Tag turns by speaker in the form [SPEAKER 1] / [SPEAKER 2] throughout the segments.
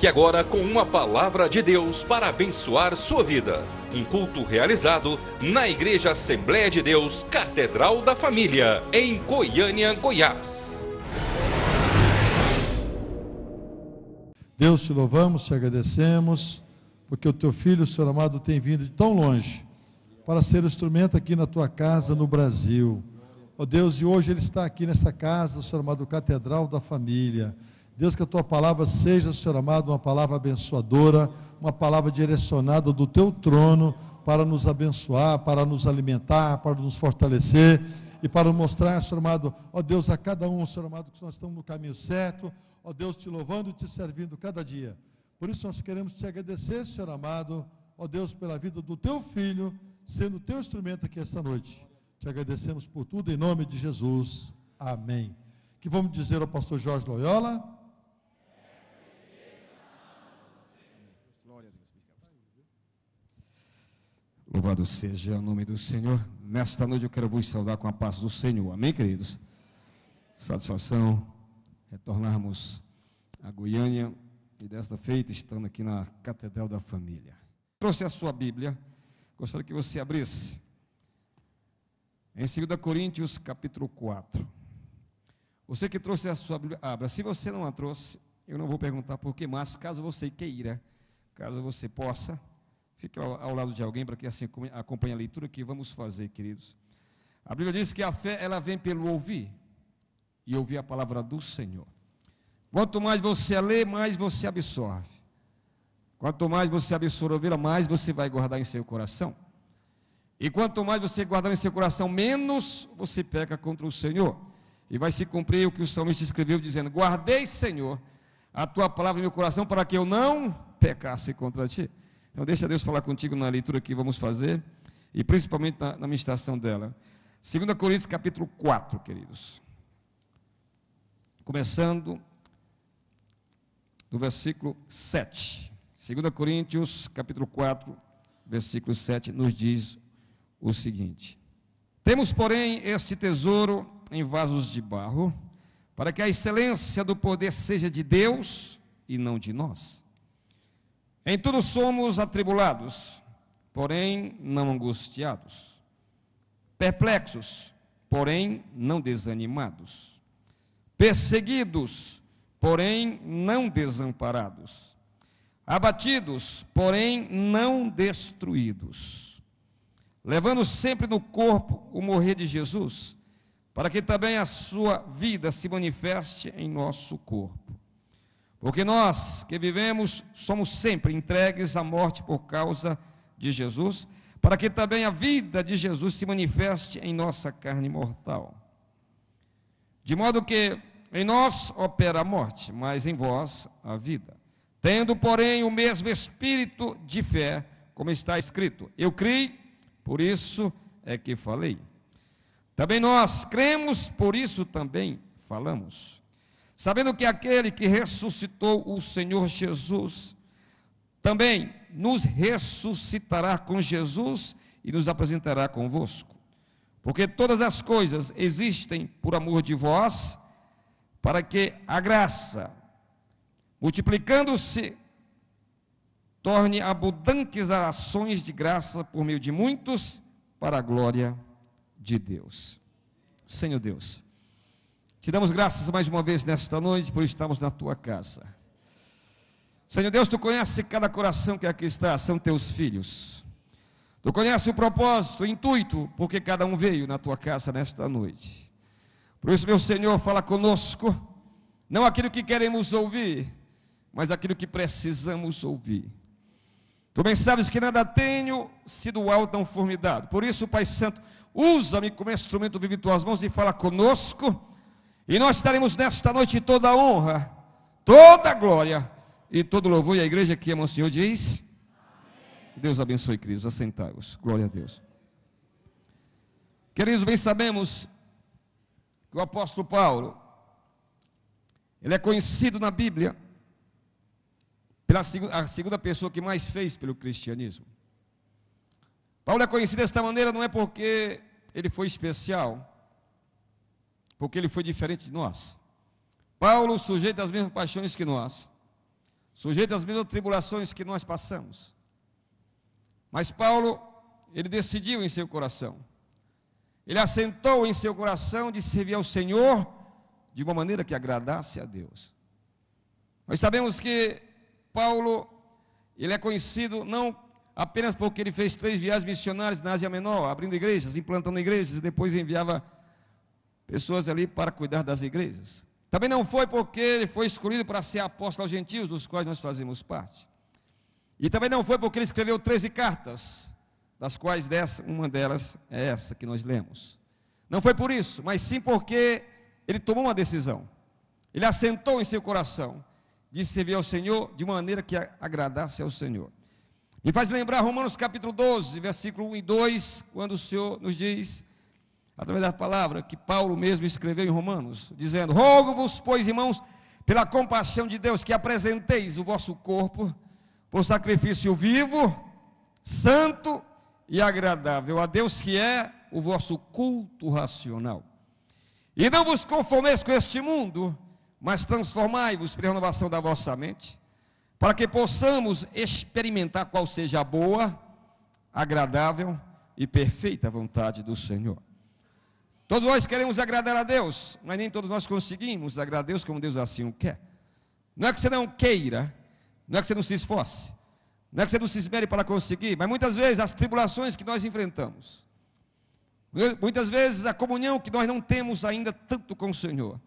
[SPEAKER 1] Fique agora com uma palavra de Deus para abençoar sua vida. Um culto realizado na Igreja Assembleia de Deus, Catedral da Família, em Goiânia, Goiás.
[SPEAKER 2] Deus, te louvamos, te agradecemos, porque o teu filho, o Senhor amado, tem vindo de tão longe para ser o instrumento aqui na tua casa no Brasil. Ó Deus, e hoje ele está aqui nessa casa, Senhor amado, Catedral da Família. Deus, que a tua palavra seja, Senhor amado, uma palavra abençoadora, uma palavra direcionada do teu trono para nos abençoar, para nos alimentar, para nos fortalecer e para mostrar, Senhor amado, ó Deus, a cada um, Senhor amado, que nós estamos no caminho certo, ó Deus, te louvando e te servindo cada dia. Por isso nós queremos te agradecer, Senhor amado, ó Deus, pela vida do teu filho, sendo o teu instrumento aqui esta noite. Te agradecemos por tudo, em nome de Jesus. Amém. Que vamos dizer ao pastor Jorge Loyola?
[SPEAKER 3] Louvado seja o nome do Senhor. Nesta noite eu quero vos saudar com a paz do Senhor. Amém, queridos? Satisfação retornarmos a Goiânia e desta feita estando aqui na Catedral da Família. Trouxe a sua Bíblia, gostaria que você abrisse em 2 Coríntios capítulo 4. Você que trouxe a sua Bíblia, abra. Se você não a trouxe, eu não vou perguntar por que, mas caso você queira, caso você possa, fique ao lado de alguém para que assim acompanhe a leitura que vamos fazer, queridos. A Bíblia diz que a fé, ela vem pelo ouvir, e ouvir a palavra do Senhor. Quanto mais você lê, mais você absorve. Quanto mais você absorver, mais você vai guardar em seu coração. E quanto mais você guardar em seu coração, menos você peca contra o Senhor. E vai se cumprir o que o salmista escreveu, dizendo: guardei, Senhor, a tua palavra no meu coração, para que eu não pecasse contra ti. Então deixa Deus falar contigo na leitura que vamos fazer, e principalmente na ministração dela. 2 Coríntios capítulo 4, queridos. Começando do versículo 7. 2 Coríntios capítulo 4, versículo 7, nos diz o seguinte: temos, porém, este tesouro em vasos de barro, para que a excelência do poder seja de Deus e não de nós. Em tudo somos atribulados, porém não angustiados, perplexos, porém não desanimados, perseguidos, porém não desamparados, abatidos, porém não destruídos, levando sempre no corpo o morrer de Jesus, para que também a sua vida se manifeste em nosso corpo. Porque nós que vivemos somos sempre entregues à morte por causa de Jesus, para que também a vida de Jesus se manifeste em nossa carne mortal. De modo que em nós opera a morte, mas em vós a vida. Tendo, porém, o mesmo espírito de fé, como está escrito: eu criei, por isso é que falei. Também nós cremos, por isso também falamos. Sabendo que aquele que ressuscitou o Senhor Jesus, também nos ressuscitará com Jesus e nos apresentará convosco. Porque todas as coisas existem por amor de vós, para que a graça, multiplicando-se, torne abundantes as ações de graça por meio de muitos, para a glória de Deus. Senhor Deus, te damos graças mais uma vez nesta noite por estarmos na tua casa. Senhor Deus, tu conheces cada coração que aqui está, são teus filhos. Tu conheces o propósito, o intuito, porque cada um veio na tua casa nesta noite. Por isso, meu Senhor, fala conosco, não aquilo que queremos ouvir, mas aquilo que precisamos ouvir. Tu bem sabes que nada tenho sido alto tão formidado. Por isso, Pai Santo, usa-me como instrumento vivo em tuas mãos e fala conosco. E nós daremos nesta noite toda a honra, toda a glória e todo o louvor. E a igreja que ama o Senhor diz: amém. Deus abençoe, queridos, assentai-vos. Glória a Deus. Queridos, bem sabemos que o apóstolo Paulo, ele é conhecido na Bíblia pela a segunda pessoa que mais fez pelo cristianismo. Paulo é conhecido desta maneira não é porque ele foi especial, porque ele foi diferente de nós. Paulo, sujeito às mesmas paixões que nós, sujeito às mesmas tribulações que nós passamos. Mas Paulo, ele decidiu em seu coração, ele assentou em seu coração de servir ao Senhor de uma maneira que agradasse a Deus. Nós sabemos que Paulo, ele é conhecido não apenas porque ele fez 3 viagens missionárias na Ásia Menor, abrindo igrejas, implantando igrejas, e depois enviava pessoas ali para cuidar das igrejas. Também não foi porque ele foi escolhido para ser apóstolo aos gentios, dos quais nós fazemos parte. E também não foi porque ele escreveu 13 cartas, das quais uma delas é essa que nós lemos. Não foi por isso, mas sim porque ele tomou uma decisão. Ele assentou em seu coração de servir ao Senhor de uma maneira que agradasse ao Senhor. Me faz lembrar Romanos capítulo 12, versículo 1 e 2, quando o Senhor nos diz, através da palavra que Paulo mesmo escreveu em Romanos, dizendo: rogo-vos, pois, irmãos, pela compaixão de Deus, que apresenteis o vosso corpo por sacrifício vivo, santo e agradável a Deus, que é o vosso culto racional. E não vos conformeis com este mundo, mas transformai-vos pela renovação da vossa mente, para que possamos experimentar qual seja a boa, agradável e perfeita vontade do Senhor. Todos nós queremos agradar a Deus, mas nem todos nós conseguimos agradar a Deus como Deus assim o quer. Não é que você não queira, não é que você não se esforce, não é que você não se esmere para conseguir, mas muitas vezes as tribulações que nós enfrentamos, muitas vezes a comunhão que nós não temos ainda tanto com o Senhor,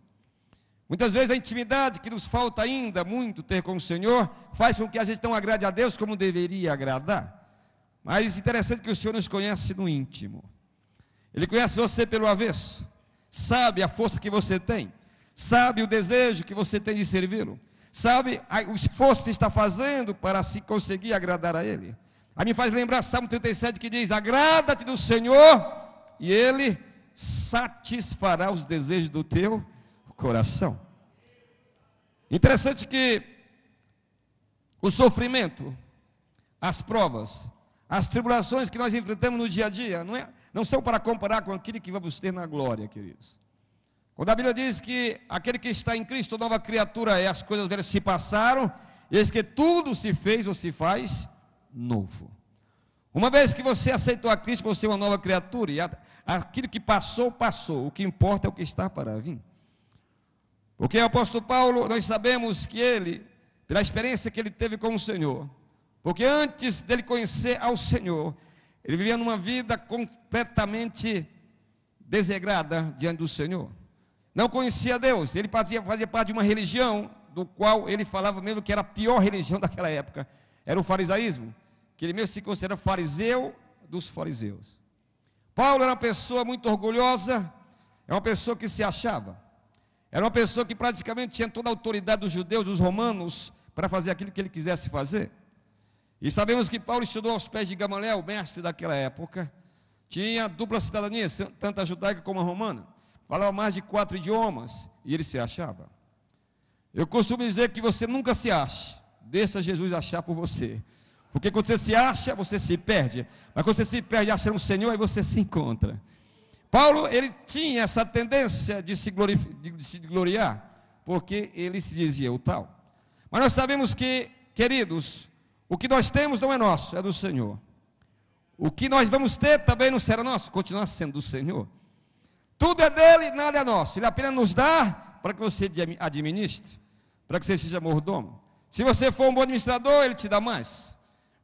[SPEAKER 3] muitas vezes a intimidade que nos falta ainda muito ter com o Senhor, faz com que a gente não agrade a Deus como deveria agradar. Mas interessante que o Senhor nos conhece no íntimo. Ele conhece você pelo avesso, sabe a força que você tem, sabe o desejo que você tem de servi-lo, sabe o esforço que está fazendo para se conseguir agradar a Ele. Aí me faz lembrar Salmo 37 que diz: agrada-te do Senhor e Ele satisfará os desejos do teu coração. Interessante que o sofrimento, as provas, as tribulações que nós enfrentamos no dia a dia, não são para comparar com aquilo que vamos ter na glória, queridos. Quando a Bíblia diz que aquele que está em Cristo, nova criatura é, as coisas velhas se passaram, e eis que tudo se fez ou se faz novo. Uma vez que você aceitou a Cristo, você é uma nova criatura, e aquilo que passou, passou. O que importa é o que está para vir. Porque o apóstolo Paulo, nós sabemos que ele, pela experiência que ele teve com o Senhor, porque antes dele conhecer ao Senhor, ele vivia numa vida completamente desregrada diante do Senhor. Não conhecia Deus, ele fazia parte de uma religião, do qual ele falava mesmo que era a pior religião daquela época, era o farisaísmo, que ele mesmo se considera fariseu dos fariseus. Paulo era uma pessoa muito orgulhosa, é uma pessoa que se achava, era uma pessoa que praticamente tinha toda a autoridade dos judeus, dos romanos, para fazer aquilo que ele quisesse fazer. E sabemos que Paulo estudou aos pés de Gamaliel, o mestre daquela época, tinha dupla cidadania, tanto a judaica como a romana, falava mais de 4 idiomas, e ele se achava. Eu costumo dizer que você nunca se ache, deixa Jesus achar por você, porque quando você se acha, você se perde, mas quando você se perde achando o Senhor, aí você se encontra. Paulo, ele tinha essa tendência de se gloriar, porque ele se dizia o tal. Mas nós sabemos que, queridos, o que nós temos não é nosso, é do Senhor. O que nós vamos ter também não será nosso, continua sendo do Senhor. Tudo é dele, nada é nosso. Ele apenas nos dá para que você administre, para que você seja mordomo. Se você for um bom administrador, ele te dá mais.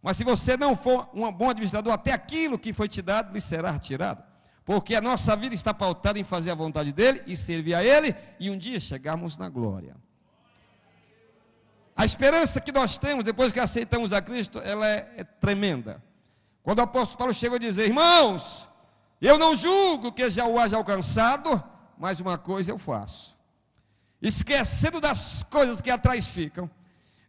[SPEAKER 3] Mas se você não for um bom administrador, até aquilo que foi te dado lhe será retirado. Porque a nossa vida está pautada em fazer a vontade dele e servir a ele, e um dia chegarmos na glória. A esperança que nós temos depois que aceitamos a Cristo, ela é tremenda. Quando o apóstolo Paulo chegou a dizer: irmãos, eu não julgo que já o haja alcançado, mas uma coisa eu faço, esquecendo das coisas que atrás ficam,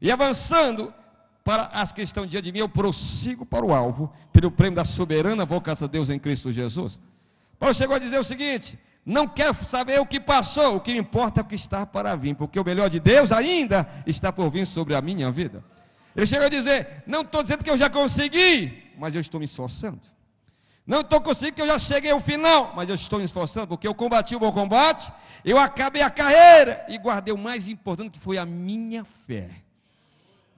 [SPEAKER 3] e avançando para as que estão diante de mim, eu prossigo para o alvo, pelo prêmio da soberana vocação de Deus em Cristo Jesus. Paulo chegou a dizer o seguinte: não quero saber o que passou, o que importa é o que está para vir, porque o melhor de Deus ainda está por vir sobre a minha vida. Ele chegou a dizer: não estou dizendo que eu já consegui, mas eu estou me esforçando. Não estou conseguindo que eu já cheguei ao final, mas eu estou me esforçando, porque eu combati o bom combate, eu acabei a carreira e guardei o mais importante, que foi a minha fé.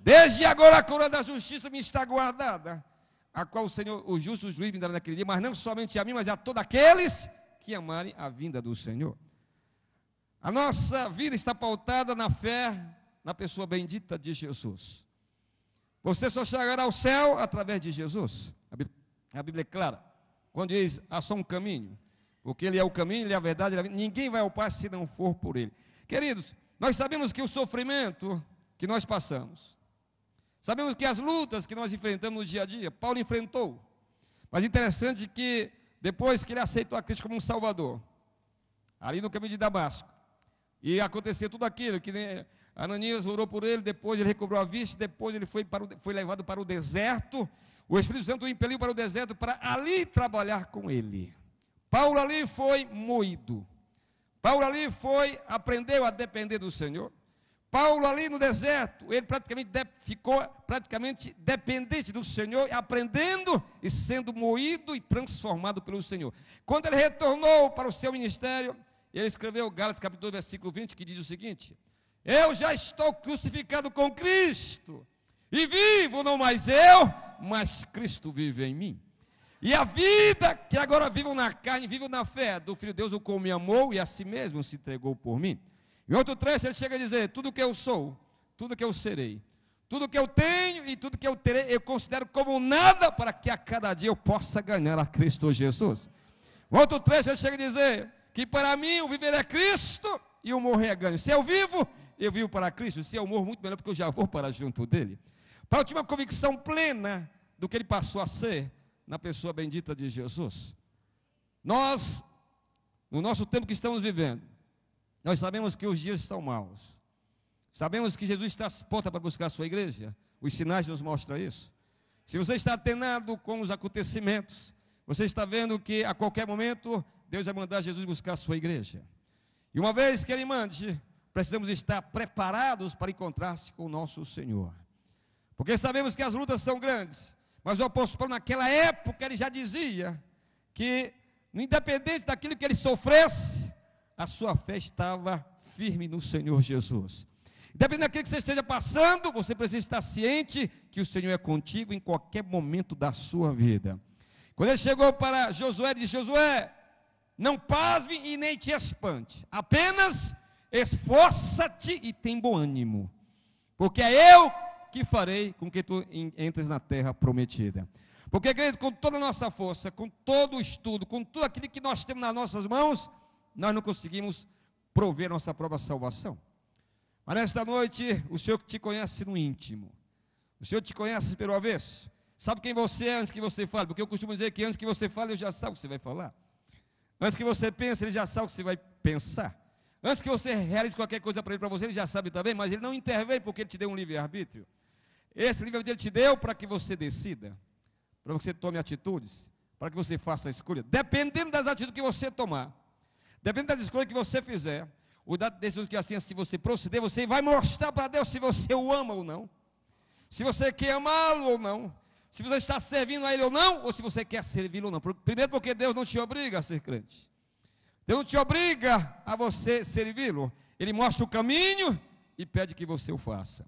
[SPEAKER 3] Desde agora a coroa da justiça me está guardada, a qual o Senhor, o justo juiz, me dará naquele dia, mas não somente a mim, mas a todos aqueles que amarem a vinda do Senhor. A nossa vida está pautada na fé, na pessoa bendita de Jesus. Você só chegará ao céu através de Jesus. A Bíblia é clara, quando diz, há só um caminho, porque Ele é o caminho, Ele é a verdade, ninguém vai ao Pai se não for por Ele. Queridos, nós sabemos que o sofrimento que nós passamos, sabemos que as lutas que nós enfrentamos no dia a dia, Paulo enfrentou, mas interessante que depois que ele aceitou a Cristo como um Salvador, ali no caminho de Damasco, e aconteceu tudo aquilo, que Ananias orou por ele, depois ele recobrou a vista, depois ele foi levado para o deserto, o Espírito Santo o impeliu para o deserto para ali trabalhar com ele. Paulo ali foi moído, Paulo ali aprendeu a depender do Senhor. Paulo ali no deserto, ele ficou praticamente dependente do Senhor, aprendendo e sendo moído e transformado pelo Senhor. Quando ele retornou para o seu ministério, ele escreveu Gálatas capítulo 2, versículo 20, que diz o seguinte: eu já estou crucificado com Cristo, e vivo não mais eu, mas Cristo vive em mim. E a vida que agora vivo na carne, vivo na fé do Filho de Deus, o qual me amou e a si mesmo se entregou por mim. Em outro trecho ele chega a dizer, tudo que eu sou, tudo que eu serei, tudo que eu tenho e tudo que eu terei, eu considero como nada para que a cada dia eu possa ganhar a Cristo Jesus. Em outro trecho ele chega a dizer que para mim o viver é Cristo e o morrer é ganho. Se eu vivo para Cristo. Se eu morro, muito melhor, porque eu já vou para junto dele. Paulo tinha uma convicção plena do que ele passou a ser na pessoa bendita de Jesus. Nós, no nosso tempo que estamos vivendo, nós sabemos que os dias estão maus. Sabemos que Jesus está às portas para buscar a sua igreja. Os sinais nos mostram isso. Se você está atenado com os acontecimentos, você está vendo que a qualquer momento Deus vai mandar Jesus buscar a sua igreja. E uma vez que Ele mande, precisamos estar preparados para encontrar-se com o nosso Senhor. Porque sabemos que as lutas são grandes, mas o apóstolo Paulo naquela época ele já dizia que, independente daquilo que ele sofresse, a sua fé estava firme no Senhor Jesus. Independente daquilo que você esteja passando, você precisa estar ciente que o Senhor é contigo em qualquer momento da sua vida. Quando ele chegou para Josué, ele disse: Josué, não pasme e nem te espante, apenas esforça-te e tem bom ânimo, porque é eu que farei com que tu entres na terra prometida. Porque, querido, com toda a nossa força, com todo o estudo, com tudo aquilo que nós temos nas nossas mãos, nós não conseguimos prover nossa própria salvação. Mas nesta noite, o Senhor te conhece no íntimo, o Senhor te conhece pelo avesso, sabe quem você é antes que você fale, porque eu costumo dizer que antes que você fale, Ele já sabe o que você vai falar. Antes que você pense, Ele já sabe o que você vai pensar. Antes que você realize qualquer coisa para Ele, para você, Ele já sabe também, mas Ele não intervém porque Ele te deu um livre-arbítrio. Esse livre-arbítrio Ele te deu para que você decida, para que você tome atitudes, para que você faça a escolha. Dependendo das atitudes que você tomar, dependendo das escolhas que você fizer, ou das decisões que assim, se você proceder, você vai mostrar para Deus se você o ama ou não, se você quer amá-lo ou não, se você está servindo a Ele ou não, ou se você quer servi-lo ou não. Primeiro porque Deus não te obriga a ser crente. Deus não te obriga a você servi-lo. Ele mostra o caminho e pede que você o faça.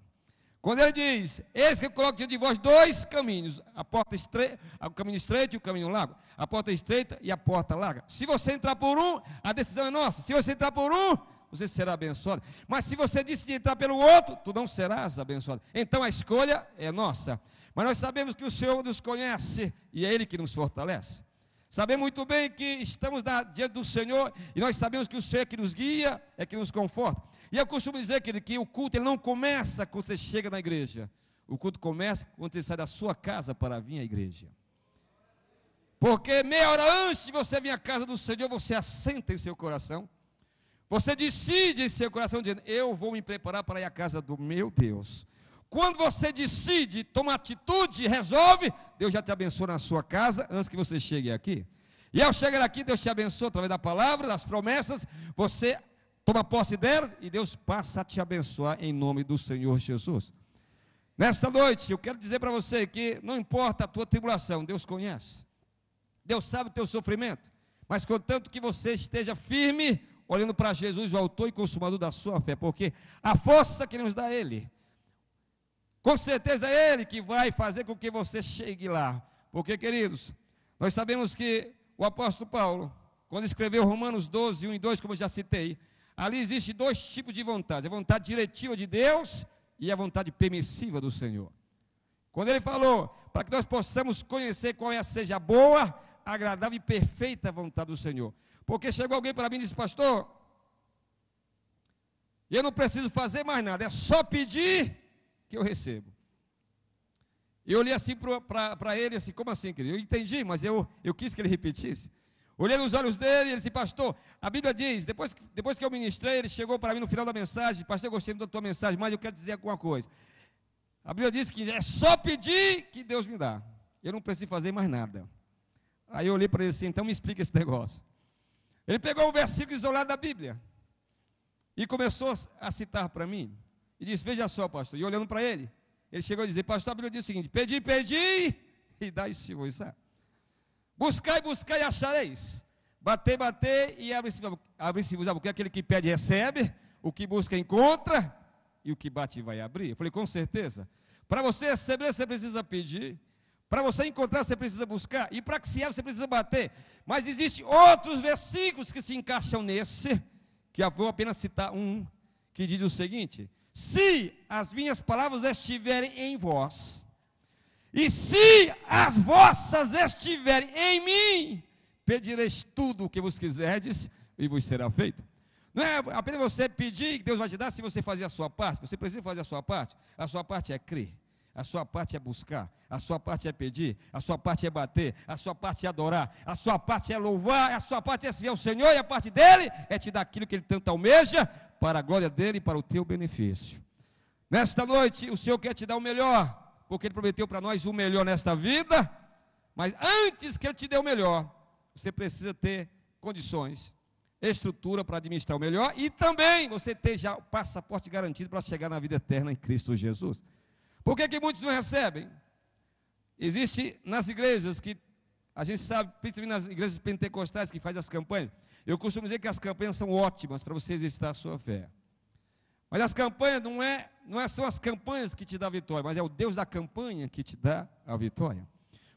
[SPEAKER 3] Quando Ele diz, eis que eu coloco diante de vós dois caminhos, o caminho estreito e o caminho largo, a porta estreita e a porta larga. Se você entrar por um, a decisão é nossa. Se você entrar por um, você será abençoado. Mas se você decidir entrar pelo outro, tu não serás abençoado. Então a escolha é nossa. Mas nós sabemos que o Senhor nos conhece e é Ele que nos fortalece. Sabemos muito bem que estamos diante do Senhor e nós sabemos que o Senhor é que nos guia, é que nos conforta. E eu costumo dizer que o culto ele não começa quando você chega na igreja. O culto começa quando você sai da sua casa para vir à igreja. Porque meia hora antes de você vir à casa do Senhor, você assenta em seu coração. Você decide em seu coração, dizendo, eu vou me preparar para ir à casa do meu Deus. Quando você decide, toma atitude e resolve, Deus já te abençoa na sua casa antes que você chegue aqui. E ao chegar aqui, Deus te abençoa através da palavra, das promessas, você toma posse delas e Deus passa a te abençoar em nome do Senhor Jesus. Nesta noite, eu quero dizer para você que não importa a tua tribulação, Deus conhece. Deus sabe o teu sofrimento, mas contanto que você esteja firme, olhando para Jesus, o autor e consumador da sua fé, porque a força que nos dá Ele, Com certeza é Ele que vai fazer com que você chegue lá. Porque, queridos, nós sabemos que o apóstolo Paulo, quando escreveu Romanos 12, 1 e 2, como eu já citei, ali existe dois tipos de vontade: a vontade diretiva de Deus e a vontade permissiva do Senhor. Quando ele falou, para que nós possamos conhecer qual seja a boa, agradável e perfeita vontade do Senhor. Porque chegou alguém para mim e disse: pastor, eu não preciso fazer mais nada, é só pedir que eu recebo. Eu olhei assim para ele, assim, como assim, querido? Eu entendi, mas eu quis que ele repetisse. Olhei nos olhos dele e ele disse: pastor, a Bíblia diz, depois que eu ministrei, ele chegou para mim no final da mensagem: pastor, eu gostei da tua mensagem, mas eu quero dizer alguma coisa. A Bíblia diz que é só pedir que Deus me dá, eu não preciso fazer mais nada. Aí eu olhei para ele assim: então me explica esse negócio. Ele pegou um versículo isolado da Bíblia e começou a citar para mim, e disse: veja só, pastor. E olhando para ele, ele chegou a dizer: pastor, a Bíblia diz o seguinte: pedi, e dai-se-vos. Buscai, buscai e achareis. Batei, batei e abre-se-vos. Porque aquele que pede recebe, o que busca encontra, e o que bate vai abrir. Eu falei: com certeza. Para você receber, você precisa pedir. Para você encontrar, você precisa buscar. E para que se abra, você precisa bater. Mas existem outros versículos que se encaixam nesse, que eu vou apenas citar um, que diz o seguinte: se as minhas palavras estiverem em vós, e se as vossas estiverem em mim, pedireis tudo o que vos quiserdes, e vos será feito. Não é apenas você pedir que Deus vai te dar se você fazer a sua parte. Você precisa fazer a sua parte. A sua parte é crer, a sua parte é buscar, a sua parte é pedir, a sua parte é bater, a sua parte é adorar, a sua parte é louvar, a sua parte é servir ao Senhor, e a parte dele é te dar aquilo que ele tanto almeja, para a glória dele e para o teu benefício. Nesta noite, o Senhor quer te dar o melhor, porque ele prometeu para nós o melhor nesta vida, mas antes que ele te dê o melhor, você precisa ter condições, estrutura para administrar o melhor, e também você ter já o passaporte garantido para chegar na vida eterna em Cristo Jesus. Por que muitos não recebem? Existe nas igrejas que, a gente sabe, principalmente nas igrejas pentecostais que fazem as campanhas, eu costumo dizer que as campanhas são ótimas para você exercitar a sua fé. Mas as campanhas não são as campanhas que te dão a vitória, mas é o Deus da campanha que te dá a vitória.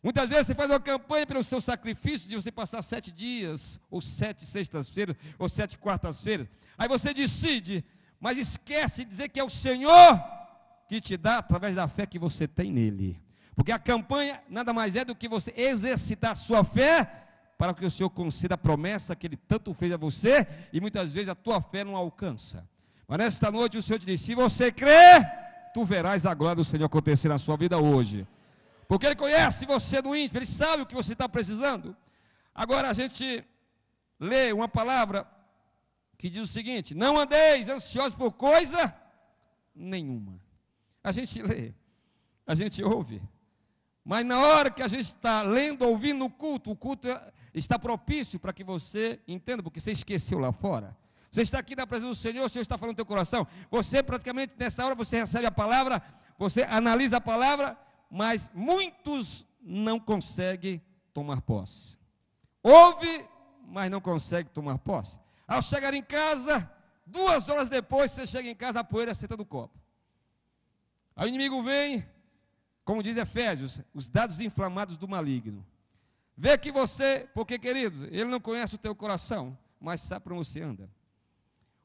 [SPEAKER 3] Muitas vezes você faz uma campanha pelo seu sacrifício de você passar 7 dias, ou 7 sextas-feiras, ou 7 quartas-feiras. Aí você decide, mas esquece de dizer que é o Senhor que te dá através da fé que você tem nele. Porque a campanha nada mais é do que você exercitar a sua fé para que o Senhor conceda a promessa que ele tanto fez a você, e muitas vezes a tua fé não alcança. Mas nesta noite o Senhor te diz: se você crer, tu verás a glória do Senhor acontecer na sua vida hoje. Porque ele conhece você no íntimo, ele sabe o que você está precisando. Agora a gente lê uma palavra que diz o seguinte: não andeis ansiosos por coisa nenhuma. A gente lê, a gente ouve, mas na hora que a gente está lendo, ouvindo o culto está propício para que você entenda, porque você esqueceu lá fora. Você está aqui na presença do Senhor, o Senhor está falando no teu coração. Você praticamente nessa hora você recebe a palavra, você analisa a palavra, mas muitos não conseguem tomar posse. Ouve, mas não consegue tomar posse. Ao chegar em casa, 2 horas depois, você chega em casa, a poeira senta no copo. Aí o inimigo vem, como diz Efésios, os dados inflamados do maligno. Vê que você, porque queridos, ele não conhece o teu coração, mas sabe para onde você anda.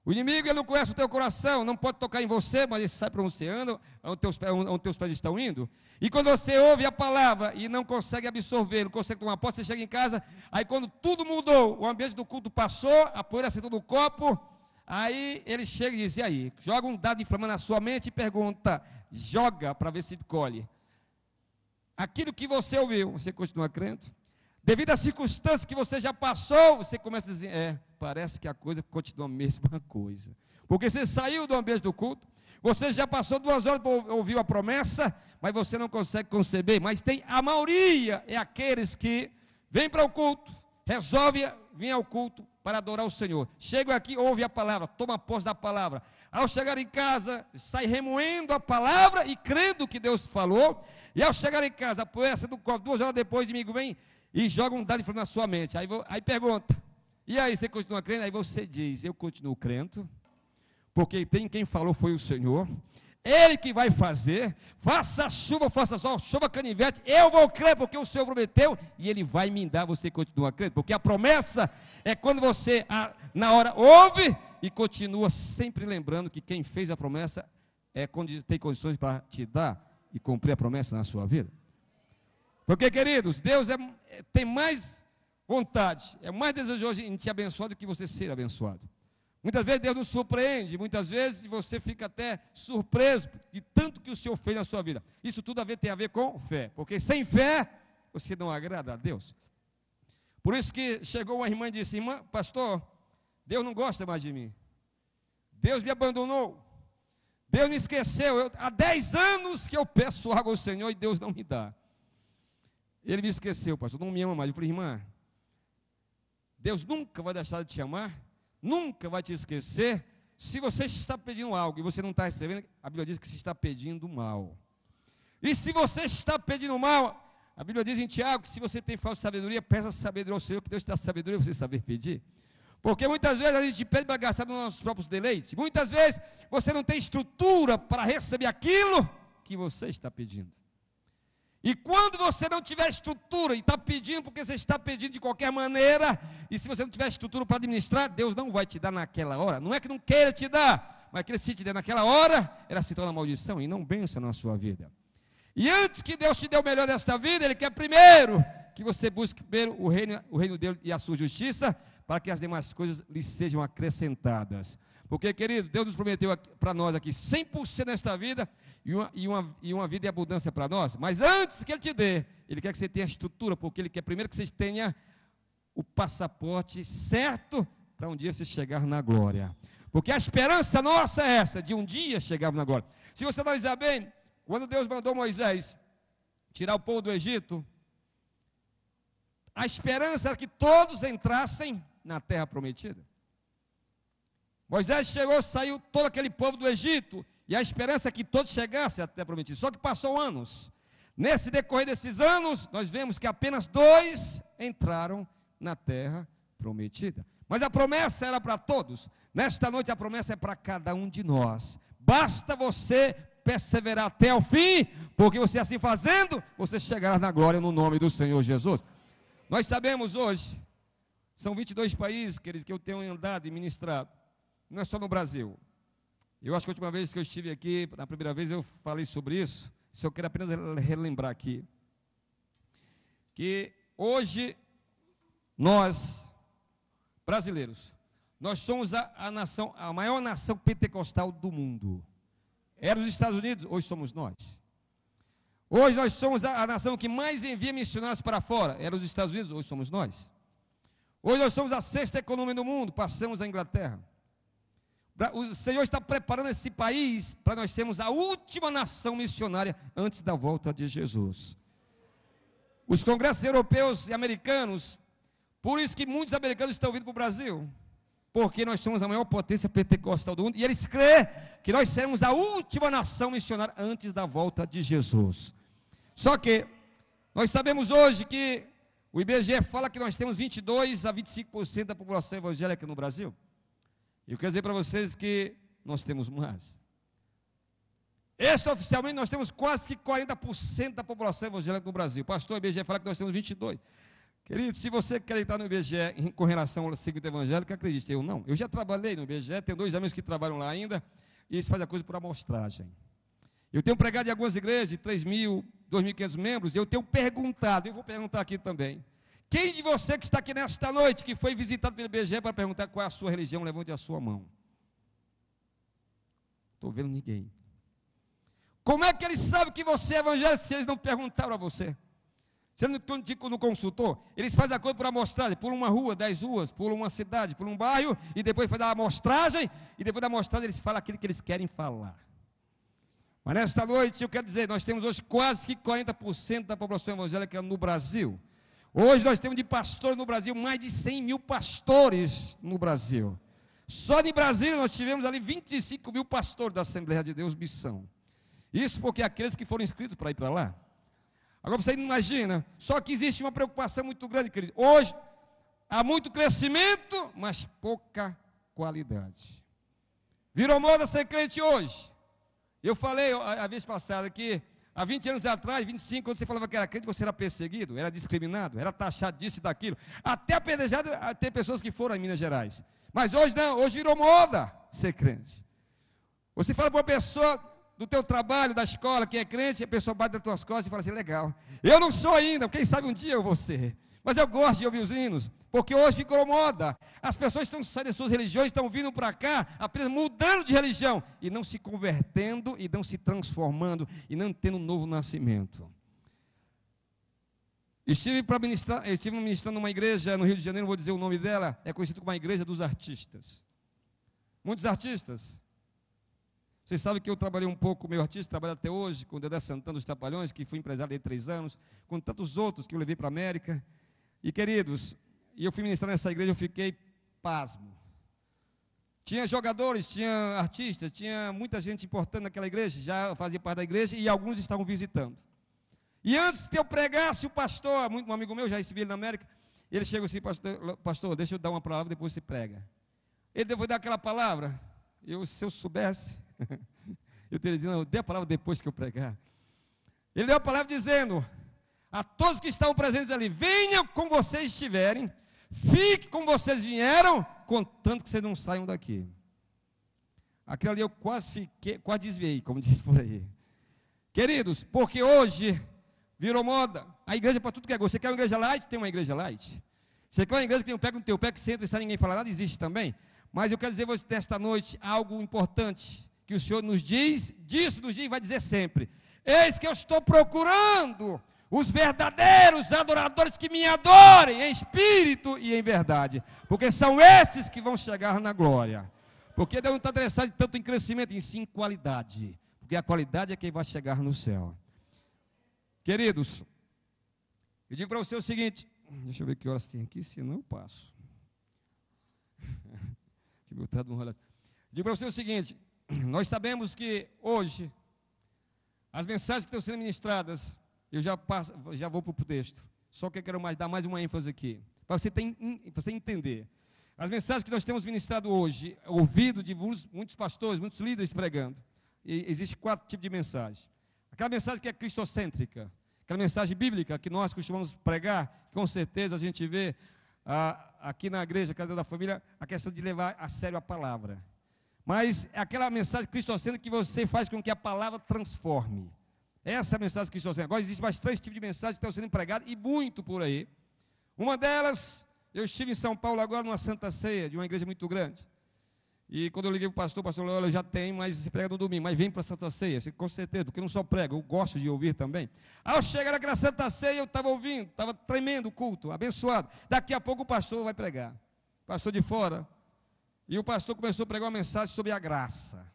[SPEAKER 3] O inimigo, ele não conhece o teu coração, não pode tocar em você, mas ele sabe para onde você anda, onde teus pés estão indo. E quando você ouve a palavra e não consegue absorver, não consegue tomar posse, você chega em casa, aí quando tudo mudou, o ambiente do culto passou, a poeira sentou no copo, aí ele chega e diz: e aí? Joga um dado inflamando na sua mente e pergunta, joga para ver se colhe. Aquilo que você ouviu, você continua crendo? Devido às circunstâncias que você já passou, você começa a dizer: parece que a coisa continua a mesma coisa. Porque você saiu do ambiente do culto, você já passou 2 horas para ouvir a promessa, mas você não consegue conceber. Mas tem a maioria, é aqueles que vêm para o culto, resolve vir ao culto para adorar o Senhor. Chegam aqui, ouve a palavra, toma posse da palavra. Ao chegar em casa, sai remoendo a palavra e crendo que Deus falou. E ao chegar em casa, a poeira do copo, 2 horas depois, o inimigo vem e joga um dado na sua mente. Aí pergunta: e aí, você continua crendo? Aí você diz: eu continuo crendo, porque tem quem falou foi o Senhor. Ele que vai fazer, faça chuva, faça sol, chova canivete, eu vou crer porque o Senhor prometeu, e Ele vai me dar, você continua crendo, porque a promessa é quando você, na hora, ouve, e continua sempre lembrando que quem fez a promessa tem condições para te dar e cumprir a promessa na sua vida. Porque, queridos, Deus tem mais vontade, é mais desejoso em te abençoar do que você ser abençoado. Muitas vezes Deus nos surpreende, muitas vezes você fica até surpreso de tanto que o Senhor fez na sua vida. Isso tudo tem a ver com fé, porque sem fé você não agrada a Deus. Por isso que chegou uma irmã e disse: irmã, pastor, Deus não gosta mais de mim. Deus me abandonou. Deus me esqueceu. Há 10 anos que eu peço água ao Senhor e Deus não me dá. Ele me esqueceu, pastor, não me ama mais. Eu falei: irmã, Deus nunca vai deixar de te amar, nunca vai te esquecer. Se você está pedindo algo e você não está recebendo, a Bíblia diz que se está pedindo mal. E se você está pedindo mal, a Bíblia diz em Tiago que se você tem falta de sabedoria, peça sabedoria ao Senhor, que Deus te dá sabedoria para você saber pedir. Porque muitas vezes a gente pede para gastar nos nossos próprios deleites. Muitas vezes você não tem estrutura para receber aquilo que você está pedindo. E quando você não tiver estrutura e está pedindo porque você está pedindo de qualquer maneira, e se você não tiver estrutura para administrar, Deus não vai te dar naquela hora. Não é que não queira te dar, mas que se te der naquela hora, ela se torna maldição e não bênção na sua vida. E antes que Deus te dê o melhor desta vida, Ele quer primeiro que você busque primeiro o reino dele e a sua justiça, para que as demais coisas lhe sejam acrescentadas. Porque, querido, Deus nos prometeu para nós aqui 100% nesta vida e uma vida em abundância para nós. Mas antes que Ele te dê, Ele quer que você tenha estrutura, porque Ele quer primeiro que você tenha o passaporte certo para um dia você chegar na glória. Porque a esperança nossa é essa, de um dia chegarmos na glória. Se você analisar bem, quando Deus mandou Moisés tirar o povo do Egito, a esperança era que todos entrassem na terra prometida. Moisés chegou, saiu todo aquele povo do Egito, e a esperança é que todos chegassem à terra prometida. Só que passou anos. Nesse decorrer desses anos, nós vemos que apenas 2 entraram na terra prometida. Mas a promessa era para todos. Nesta noite a promessa é para cada um de nós. Basta você perseverar até o fim, porque você assim fazendo, você chegará na glória no nome do Senhor Jesus. Nós sabemos hoje, são 22 países que eu tenho andado e ministrado. Não é só no Brasil. Eu acho que a última vez que eu estive aqui, na primeira vez eu falei sobre isso. Se eu quero apenas relembrar aqui, que hoje nós, brasileiros, nós somos a maior nação pentecostal do mundo. Era os Estados Unidos, hoje somos nós. Hoje nós somos a nação que mais envia missionários para fora. Era os Estados Unidos, hoje somos nós. Hoje nós somos a 6ª economia do mundo, passamos a Inglaterra. O Senhor está preparando esse país para nós sermos a última nação missionária antes da volta de Jesus. Os congressos europeus e americanos, por isso que muitos americanos estão vindo para o Brasil, porque nós somos a maior potência pentecostal do mundo, e eles creem que nós seremos a última nação missionária antes da volta de Jesus. Só que nós sabemos hoje que o IBGE fala que nós temos 22 a 25% da população evangélica no Brasil. Eu quero dizer para vocês que nós temos mais. Extraoficialmente nós temos quase que 40% da população evangélica no Brasil. O pastor, o IBGE fala que nós temos 22%. Querido, se você acreditar no IBGE com relação ao ciclo evangélico, acredite, eu não. Eu já trabalhei no IBGE, tenho 2 amigos que trabalham lá ainda, e eles fazem a coisa por amostragem. Eu tenho pregado em algumas igrejas de 3.000, 2.500 membros, e eu tenho perguntado, eu vou perguntar aqui também. Quem de você que está aqui nesta noite, que foi visitado pelo IBGE para perguntar qual é a sua religião, levante a sua mão. Estou vendo ninguém. Como é que eles sabem que você é evangélico se eles não perguntaram a você? Você não consultou? Eles fazem a coisa por amostragem, por uma rua, 10 ruas, por uma cidade, por um bairro, e depois faz a amostragem, e depois da amostragem eles falam aquilo que eles querem falar. Mas nesta noite eu quero dizer, nós temos hoje quase que 40% da população evangélica no Brasil. Hoje nós temos de pastores no Brasil, mais de 100 mil pastores no Brasil. Só no Brasil nós tivemos ali 25 mil pastores da Assembleia de Deus Missão. Isso porque aqueles que foram inscritos para ir para lá. Agora você imagina, só que existe uma preocupação muito grande, querido. Hoje há muito crescimento, mas pouca qualidade. Virou moda ser crente hoje. Eu falei a vez passada que há 20 anos atrás, 25, quando você falava que era crente, você era perseguido, era discriminado, era taxado disso e daquilo. Até apedrejado, tem pessoas que foram em Minas Gerais. Mas hoje não, hoje virou moda ser crente. Você fala para uma pessoa do teu trabalho, da escola, que é crente, a pessoa bate nas tuas costas e fala assim, legal. Eu não sou ainda, quem sabe um dia eu vou ser. Mas eu gosto de ouvir os hinos, porque hoje ficou moda. As pessoas estão saindo das suas religiões, estão vindo para cá, apenas mudando de religião, e não se convertendo, e não se transformando, e não tendo um novo nascimento. Estive ministrando numa igreja no Rio de Janeiro, não vou dizer o nome dela, é conhecido como a igreja dos artistas. Muitos artistas. Vocês sabem que eu trabalhei um pouco com o meu artista, trabalho até hoje, com o Dedé Santana dos Trapalhões, que fui empresário de 3 anos, com tantos outros que eu levei para a América. E queridos, eu fui ministrar nessa igreja, eu fiquei pasmo. Tinha jogadores, tinha artistas, tinha muita gente importante naquela igreja, já fazia parte da igreja, e alguns estavam visitando. E antes que eu pregasse, o pastor, um amigo meu, já recebi ele na América, ele chegou assim, pastor, deixa eu dar uma palavra, depois você prega. Ele depois dar aquela palavra, se eu soubesse, eu teria dito, não, dê a palavra depois que eu pregar. Ele deu a palavra dizendo a todos que estavam presentes ali, venham como vocês estiverem, fiquem como vocês vieram, contanto que vocês não saiam daqui. Aquilo ali eu quase desviei, como diz por aí. Queridos, porque hoje virou moda, a igreja para tudo que é gosto. Você quer uma igreja light? Tem uma igreja light. Você quer uma igreja que tem um pé no teu pé, que senta e sai ninguém fala nada? Existe também. Mas eu quero dizer a você nesta noite algo importante, que o Senhor nos diz e vai dizer sempre. Eis que eu estou procurando os verdadeiros adoradores que me adorem em espírito e em verdade, porque são esses que vão chegar na glória. Porque Deus não está interessado tanto em crescimento, em sim qualidade, porque a qualidade é quem vai chegar no céu. Queridos, eu digo para você o seguinte, deixa eu ver que horas tem aqui, senão eu passo. Digo para você o seguinte, nós sabemos que hoje, as mensagens que estão sendo ministradas, eu já vou para o texto, só que eu quero dar mais uma ênfase aqui, para você entender. As mensagens que nós temos ministrado hoje, ouvido de muitos pastores, muitos líderes pregando, e existe 4 tipos de mensagens. Aquela mensagem que é cristocêntrica, aquela mensagem bíblica que nós costumamos pregar, com certeza a gente vê aqui na igreja, Casa da Família, a questão de levar a sério a palavra. Mas é aquela mensagem cristocêntrica que você faz com que a palavra transforme. Essa é a mensagem cristocêntrica. Agora existem mais 3 tipos de mensagens que estão sendo pregadas e muito por aí. Uma delas, eu estive em São Paulo agora numa Santa Ceia de uma igreja muito grande. E quando eu liguei para o pastor falou, olha, já tem, mas se prega no domingo, mas vem para a Santa Ceia, com certeza, porque eu não só prego, eu gosto de ouvir também. Ao chegar naquela Santa Ceia, eu estava ouvindo, estava tremendo o culto, abençoado. Daqui a pouco o pastor vai pregar, pastor de fora, e o pastor começou a pregar uma mensagem sobre a graça.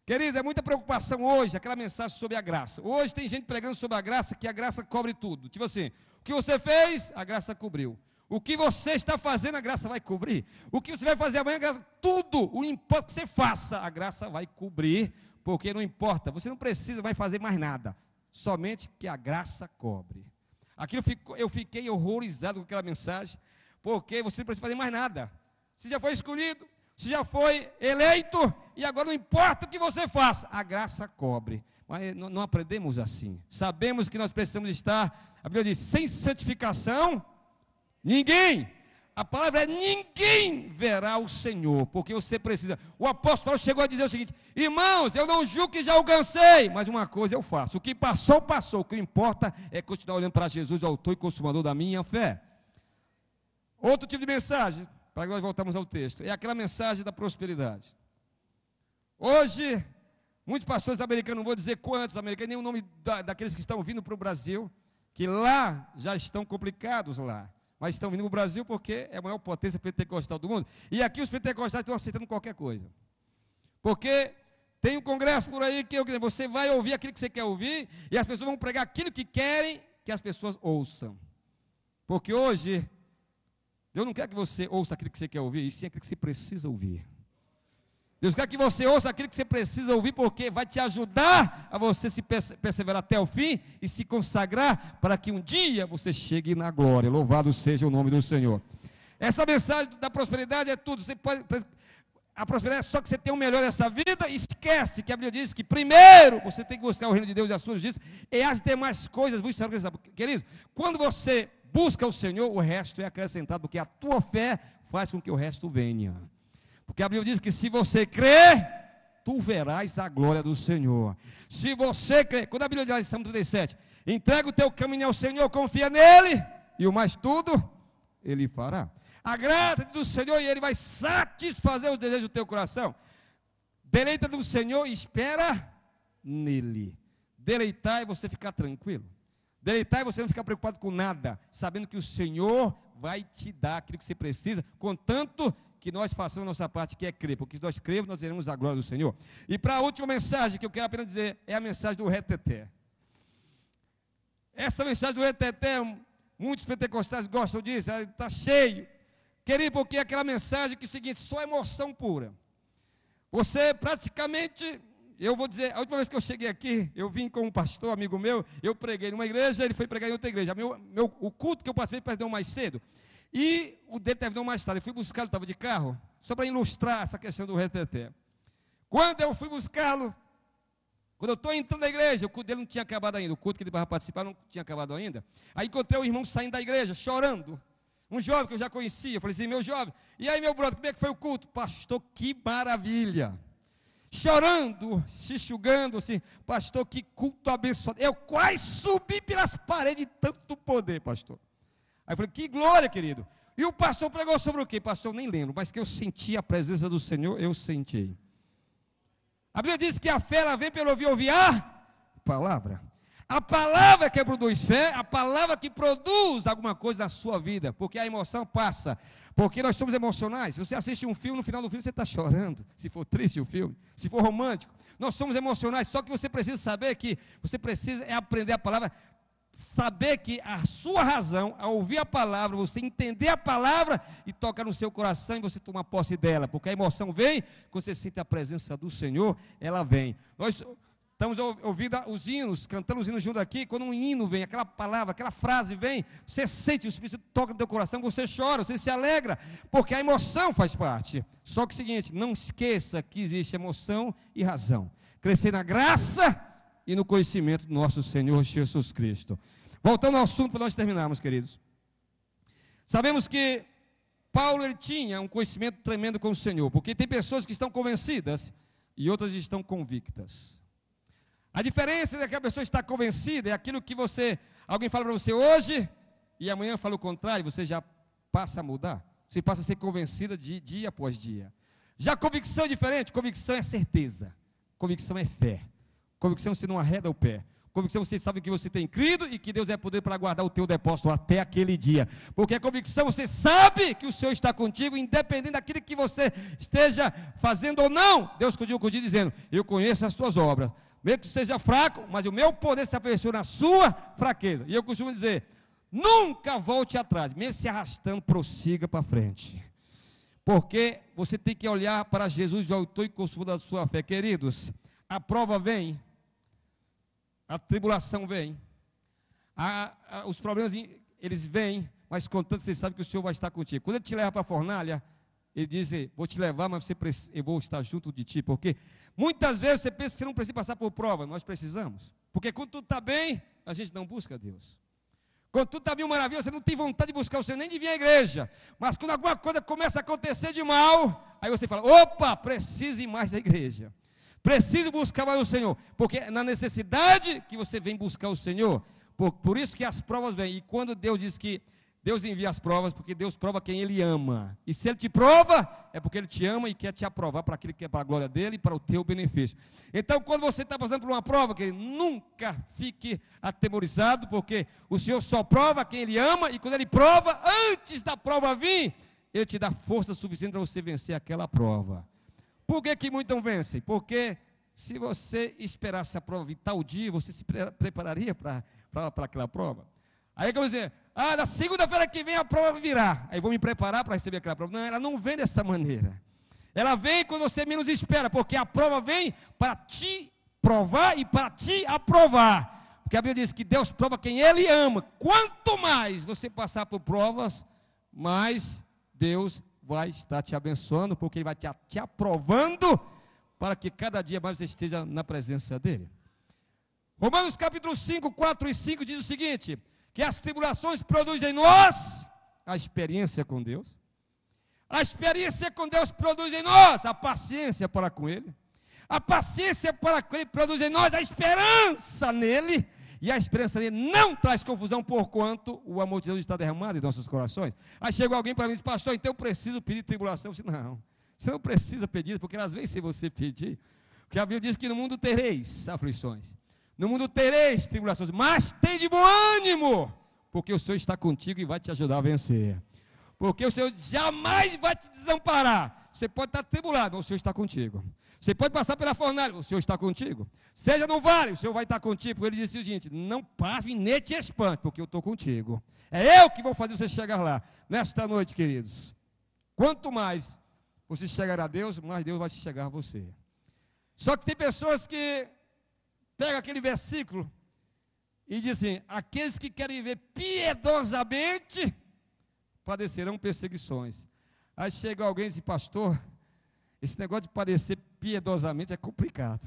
[SPEAKER 3] Queridos, é muita preocupação hoje, aquela mensagem sobre a graça. Hoje tem gente pregando sobre a graça, que a graça cobre tudo. Tipo assim, o que você fez, a graça cobriu. O que você está fazendo, a graça vai cobrir. O que você vai fazer amanhã, a graça, tudo, o importa que você faça, a graça vai cobrir, porque não importa, você não precisa mais fazer mais nada, somente que a graça cobre. Aquilo eu fiquei horrorizado com aquela mensagem, porque você não precisa fazer mais nada. Você já foi escolhido, você já foi eleito, e agora não importa o que você faça, a graça cobre. Mas não aprendemos assim. Sabemos que nós precisamos estar, a Bíblia diz, sem santificação, ninguém, a palavra é ninguém verá o Senhor, porque você precisa. O apóstolo Paulo chegou a dizer o seguinte: irmãos, eu não julgo que já alcancei, mas uma coisa eu faço, o que passou, passou, o que importa é continuar olhando para Jesus, o autor e consumador da minha fé. Outro tipo de mensagem, para que nós voltamos ao texto, é aquela mensagem da prosperidade. Hoje, muitos pastores americanos, não vou dizer quantos americanos, nem o nome daqueles que estão vindo para o Brasil, que lá já estão complicados lá, mas estão vindo para o Brasil porque é a maior potência pentecostal do mundo. E aqui os pentecostais estão aceitando qualquer coisa. Porque tem um congresso por aí que você vai ouvir aquilo que você quer ouvir, e as pessoas vão pregar aquilo que querem que as pessoas ouçam. Porque hoje, Deus não quer que você ouça aquilo que você quer ouvir, e sim aquilo que você precisa ouvir. Deus quer que você ouça aquilo que você precisa ouvir, porque vai te ajudar a você se perseverar até o fim e se consagrar para que um dia você chegue na glória. Louvado seja o nome do Senhor. Essa mensagem da prosperidade é tudo. Você pode, a prosperidade é só que você tem o melhor dessa vida, esquece que a Bíblia diz que primeiro você tem que buscar o reino de Deus e a sua justiça, e as demais coisas vos serão acrescentadas. Querido, quando você busca o Senhor, o resto é acrescentado, porque a tua fé faz com que o resto venha. Porque a Bíblia diz que se você crer, tu verás a glória do Senhor. Se você crer, quando a Bíblia diz em Salmo 37, entrega o teu caminho ao Senhor, confia nele, e o mais tudo, ele fará. Agrada-te do Senhor e ele vai satisfazer os desejos do teu coração. Deleita do Senhor e espera nele. Deleitar é você ficar tranquilo. Deleitar é você não ficar preocupado com nada, sabendo que o Senhor vai te dar aquilo que você precisa, contanto que nós façamos a nossa parte, que é crer, porque se nós cremos, nós teremos a glória do Senhor. E para a última mensagem que eu quero apenas dizer, é a mensagem do reteté. Essa mensagem do reteté, muitos pentecostais gostam disso, está cheio. Querido, porque é aquela mensagem que é o seguinte, só emoção pura. Você praticamente, eu vou dizer, a última vez que eu cheguei aqui, eu vim com um pastor, amigo meu, eu preguei numa igreja, ele foi pregar em outra igreja. O culto que eu participei terminou mais cedo, e o dele terminou mais tarde. Eu fui buscá-lo, estava de carro, só para ilustrar essa questão do reteté. Quando eu fui buscá-lo, quando eu estou entrando na igreja, o culto dele não tinha acabado ainda, o culto que ele ia participar não tinha acabado ainda. Aí encontrei o irmão saindo da igreja, chorando. Um jovem que eu já conhecia, eu falei assim, meu jovem, e aí meu brother, como é que foi o culto? Pastor, que maravilha. Chorando, se enxugando assim, pastor, que culto abençoado. Eu quase subi pelas paredes de tanto poder, pastor. Aí eu falei, que glória, querido. E o pastor pregou sobre o quê? Pastor, eu nem lembro, mas que eu senti a presença do Senhor, eu senti. A Bíblia diz que a fé, ela vem pelo ouvir a palavra. A palavra que produz fé, a palavra que produz alguma coisa na sua vida, porque a emoção passa, porque nós somos emocionais. Se você assiste um filme, no final do filme você está chorando, se for triste o filme, se for romântico, nós somos emocionais, só que você precisa saber que, você precisa aprender a palavra, saber que a sua razão, ao ouvir a palavra, você entender a palavra e tocar no seu coração e você tomar posse dela, porque a emoção vem, quando você sente a presença do Senhor, ela vem. Nós estamos ouvindo os hinos, cantando os hinos junto aqui, quando um hino vem, aquela palavra, aquela frase vem, você sente, o Espírito toca no teu coração, você chora, você se alegra, porque a emoção faz parte. Só que é o seguinte, não esqueça que existe emoção e razão. Crescer na graça e no conhecimento do nosso Senhor Jesus Cristo. Voltando ao assunto para nós terminarmos, queridos. Sabemos que Paulo ele tinha um conhecimento tremendo com o Senhor, porque tem pessoas que estão convencidas e outras estão convictas. A diferença é que a pessoa está convencida, é aquilo que alguém fala para você hoje, e amanhã fala o contrário, você já passa a mudar, você passa a ser convencida de dia após dia. Já convicção é diferente, convicção é certeza, convicção é fé, convicção você não arreda o pé, convicção você sabe que você tem crido e que Deus é poder para guardar o teu depósito até aquele dia, porque a convicção você sabe que o Senhor está contigo, independente daquilo que você esteja fazendo ou não. Deus continua contigo dizendo, eu conheço as tuas obras, mesmo que seja fraco, mas o meu poder se aperfeiçoa na sua fraqueza. E eu costumo dizer, nunca volte atrás, mesmo se arrastando, prossiga para frente. Porque você tem que olhar para Jesus, o autor e consumador da sua fé. Queridos, a prova vem, a tribulação vem, os problemas eles vêm, mas contanto você sabe que o Senhor vai estar contigo. Quando Ele te leva para a fornalha, Ele diz, vou te levar, mas eu vou estar junto de ti, porque muitas vezes você pensa que você não precisa passar por prova, nós precisamos, porque quando tudo está bem, a gente não busca Deus. Quando tudo está bem, maravilha, você não tem vontade de buscar o Senhor, nem de vir à igreja, mas quando alguma coisa começa a acontecer de mal, aí você fala, opa, preciso ir mais à igreja, preciso buscar mais o Senhor, porque é na necessidade que você vem buscar o Senhor, por isso que as provas vêm, e quando Deus diz que Deus envia as provas, porque Deus prova quem Ele ama. E se Ele te prova, é porque Ele te ama e quer te aprovar para aquilo que é para a glória dEle e para o teu benefício. Então, quando você está passando por uma prova, querido, nunca fique atemorizado, porque o Senhor só prova quem Ele ama, e quando Ele prova, antes da prova vir, Ele te dá força suficiente para você vencer aquela prova. Por que muitos não vencem? Porque se você esperasse a prova vir tal dia, você se prepararia para aquela prova. Aí que eu vou dizer, na segunda-feira que vem a prova virá, aí vou me preparar para receber aquela prova. Não, ela não vem dessa maneira. Ela vem quando você menos espera, porque a prova vem para te provar e para te aprovar. Porque a Bíblia diz que Deus prova quem Ele ama. Quanto mais você passar por provas, mais Deus vai estar te abençoando, porque Ele vai te aprovando, para que cada dia mais você esteja na presença dEle. Romanos capítulo 5, 4 e 5 diz o seguinte, que as tribulações produzem em nós a experiência com Deus. A experiência com Deus produz em nós a paciência para com Ele. A paciência para com Ele produz em nós a esperança nele. E a esperança nele não traz confusão, porquanto o amor de Deus está derramado em nossos corações. Aí chega alguém para mim e diz, pastor, então eu preciso pedir tribulação. Eu disse, não, você não precisa pedir, porque elas vêm sem você pedir. Porque a Bíblia diz que no mundo tereis aflições. No mundo tereis tribulações, mas tem de bom ânimo, porque o Senhor está contigo e vai te ajudar a vencer. Porque o Senhor jamais vai te desamparar. Você pode estar tribulado, mas o Senhor está contigo. Você pode passar pela fornalha, o Senhor está contigo. Seja no vale, o Senhor vai estar contigo. Ele disse o seguinte, não passe nem te espante, porque eu estou contigo. É eu que vou fazer você chegar lá. Nesta noite, queridos, quanto mais você chegar a Deus, mais Deus vai chegar a você. Só que tem pessoas que pegam aquele versículo e dizem, aqueles que querem viver piedosamente padecerão perseguições. Aí chega alguém e diz, pastor, esse negócio de padecer piedosamente é complicado.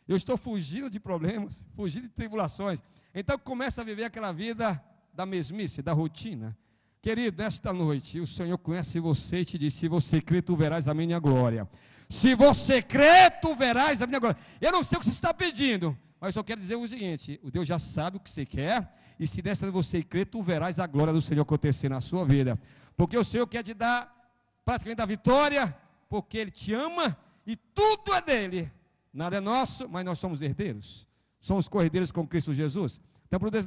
[SPEAKER 3] Eu estou fugindo de problemas, fugindo de tribulações. Então começa a viver aquela vida da mesmice, da rotina. Querido, nesta noite, o Senhor conhece você e te diz, se você crê, tu verás a minha glória. Se você crê, tu verás a minha glória. Eu não sei o que você está pedindo, mas eu só quero dizer o seguinte, o Deus já sabe o que você quer, e se desta você crê, tu verás a glória do Senhor acontecer na sua vida. Porque o Senhor quer te dar praticamente a vitória, porque Ele te ama, e tudo é dEle. Nada é nosso, mas nós somos herdeiros. Somos co-herdeiros com Cristo Jesus. Então, por isso,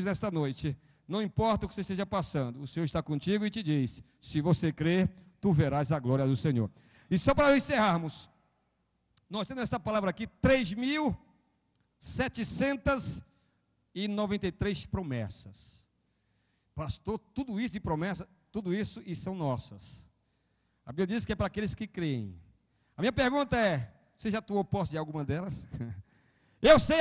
[SPEAKER 3] nesta noite, não importa o que você esteja passando, o Senhor está contigo e te diz, se você crer, tu verás a glória do Senhor. E só para encerrarmos, nós temos esta palavra aqui, 3.793 promessas. Pastor, tudo isso de promessa, tudo isso e são nossas. A Bíblia diz que é para aqueles que creem. A minha pergunta é, você já tomou posse de alguma delas? Eu sei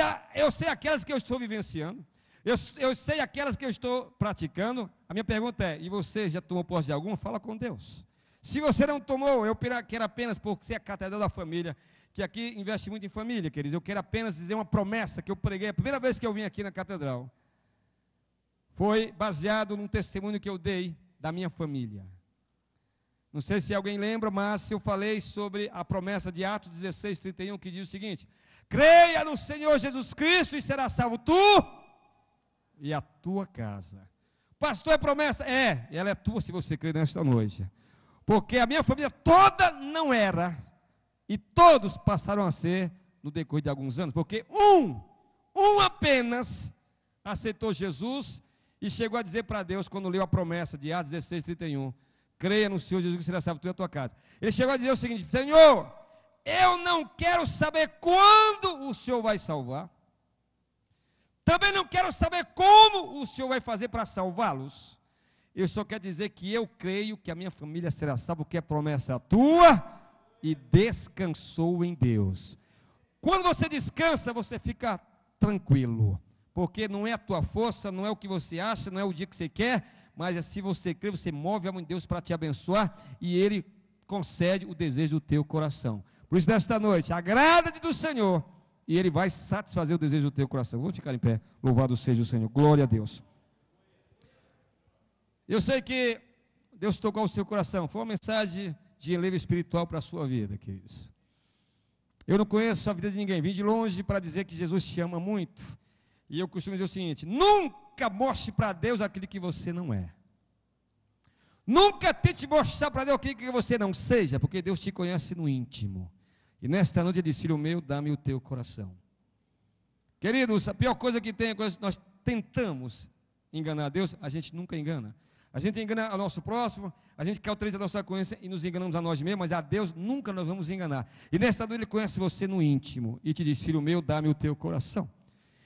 [SPEAKER 3] aquelas que eu estou vivenciando. Eu sei aquelas que eu estou praticando. A minha pergunta é, e você já tomou posse de alguma? Fala com Deus. Se você não tomou, eu quero apenas, porque você é a catedral da família, que aqui investe muito em família, queridos. Eu quero apenas dizer uma promessa que eu preguei, a primeira vez que eu vim aqui na catedral. Foi baseado num testemunho que eu dei da minha família. Não sei se alguém lembra, mas eu falei sobre a promessa de Atos 16, 31, que diz o seguinte, creia no Senhor Jesus Cristo e será salvo tu e a tua casa. Pastor, é promessa? É, ela é tua se você crer nesta noite. Porque a minha família toda não era, e todos passaram a ser no decorrer de alguns anos, porque um apenas aceitou Jesus e chegou a dizer para Deus, quando leu a promessa de Atos 16, 31, creia no Senhor Jesus que será salvo tu e a tua casa. Ele chegou a dizer o seguinte, Senhor, eu não quero saber quando o Senhor vai salvar, também não quero saber como o Senhor vai fazer para salvá-los. Eu só quero dizer que eu creio que a minha família será salva, porque é promessa tua, e descansou em Deus. Quando você descansa, você fica tranquilo, porque não é a tua força, não é o que você acha, não é o dia que você quer, mas é se você crê, você move a mão de Deus para te abençoar, e Ele concede o desejo do teu coração. Por isso, nesta noite, agrada-te do Senhor, e Ele vai satisfazer o desejo do teu coração. Vamos ficar em pé, louvado seja o Senhor, glória a Deus. Eu sei que Deus tocou o seu coração, foi uma mensagem de relevo espiritual para a sua vida, queridos. Eu não conheço a vida de ninguém, vim de longe para dizer que Jesus te ama muito, e eu costumo dizer o seguinte, nunca mostre para Deus aquilo que você não é. Nunca tente mostrar para Deus aquilo que você não seja, porque Deus te conhece no íntimo. E nesta noite ele disse, filho meu, dá-me o teu coração. Queridos, a pior coisa que tem é quando nós tentamos enganar a Deus, a gente nunca engana. A gente engana ao nosso próximo, a gente cauteriza a nossa consciência e nos enganamos a nós mesmos, mas a Deus nunca nós vamos enganar. E nesta noite ele conhece você no íntimo e te diz, filho meu, dá-me o teu coração.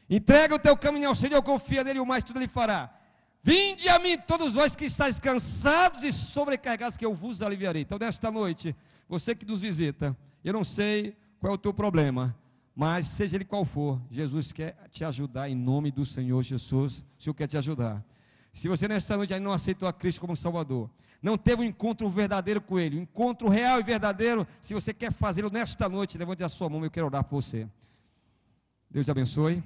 [SPEAKER 3] Entrega o teu caminho ao Senhor, confia nele, o mais tudo ele fará. Vinde a mim todos vós que estáis cansados e sobrecarregados, que eu vos aliviarei. Então nesta noite, você que nos visita, eu não sei qual é o teu problema, mas seja ele qual for, Jesus quer te ajudar em nome do Senhor Jesus. O Senhor quer te ajudar. Se você nesta noite ainda não aceitou a Cristo como Salvador, não teve um encontro verdadeiro com Ele, um encontro real e verdadeiro, se você quer fazê-lo nesta noite, levante a sua mão, eu quero orar por você. Deus te abençoe.